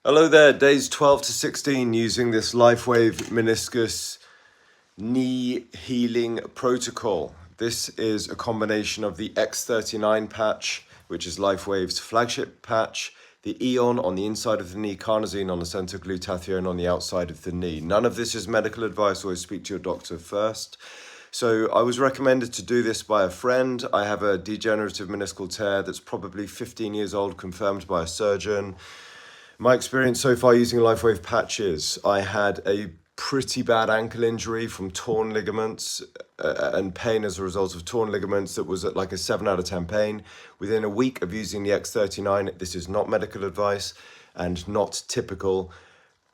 Hello there, days 12 to 16 using this Lifewave meniscus knee healing protocol. This is a combination of the X39 patch, which is Lifewave's flagship patch, the Eon on the inside of the knee, Carnosine on the center, glutathione on the outside of the knee. None of this is medical advice, always speak to your doctor first. So I was recommended to do this by a friend. I have a degenerative meniscal tear that's probably 15 years old, confirmed by a surgeon. My experience so far using Lifewave patches, I had a pretty bad ankle injury from torn ligaments and pain as a result of torn ligaments that was at like a 7 out of 10 pain. Within a week of using the X39, this is not medical advice and not typical.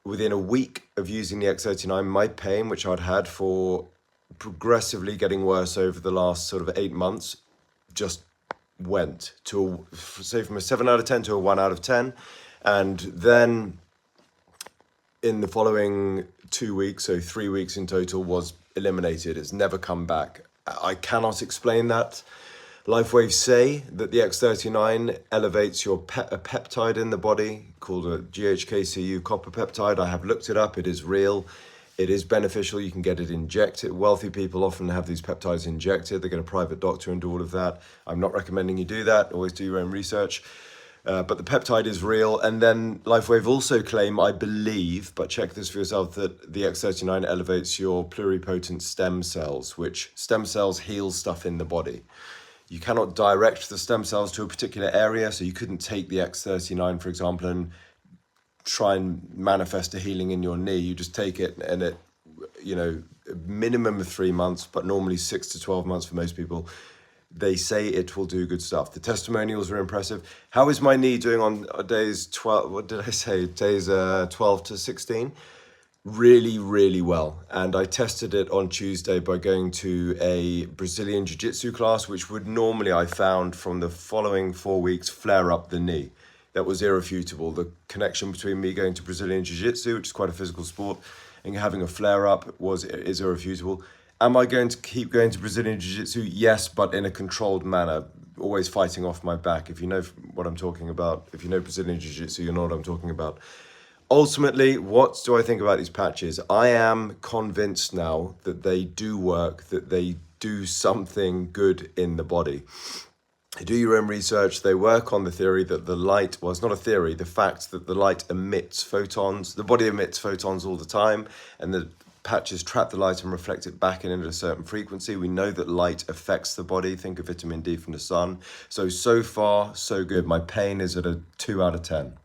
Within a week of using the X39, my pain, which I'd had for progressively getting worse over the last sort of 8 months, just went to, say, from a 7 out of 10 to a 1 out of 10. And then in the following 2 weeks, so 3 weeks in total, was eliminated. It's never come back. I cannot explain that. Lifewave say that the X39 elevates your a peptide in the body called a GHKCU copper peptide. I have looked it up. It is real. It is beneficial. You can get it injected. Wealthy people often have these peptides injected. They get a private doctor and do all of that. I'm not recommending you do that. Always do your own research. But the peptide is real. And then Lifewave also claim, I believe, but check this for yourself, that the X39 elevates your pluripotent stem cells, which stem cells heal stuff in the body. You cannot direct the stem cells to a particular area, so you couldn't take the X39, for example, and try and manifest a healing in your knee. You just take it and it, a minimum of 3 months, but normally 6 to 12 months for most people. They say it will do good stuff. The testimonials are impressive. How is my knee doing on days 12? What did I say? Days 12 to 16? Really, really well. And I tested it on Tuesday by going to a Brazilian Jiu-Jitsu class, which would normally, I found, from the following 4 weeks, flare up the knee. That was irrefutable. The connection between me going to Brazilian Jiu-Jitsu, which is quite a physical sport, and having a flare-up is irrefutable. Am I going to keep going to Brazilian Jiu-Jitsu? Yes, but in a controlled manner, always fighting off my back. If you know what I'm talking about, if you know Brazilian Jiu-Jitsu, you know what I'm talking about. Ultimately, what do I think about these patches? I am convinced now that they do work, that they do something good in the body. Do your own research. They work on the theory that the light, well, it's not a theory, the fact that the light emits photons. The body emits photons all the time, and the patches trap the light and reflect it back in at a certain frequency. We know that light affects the body. Think of vitamin D from the sun. So far, so good. My pain is at a 2 out of 10.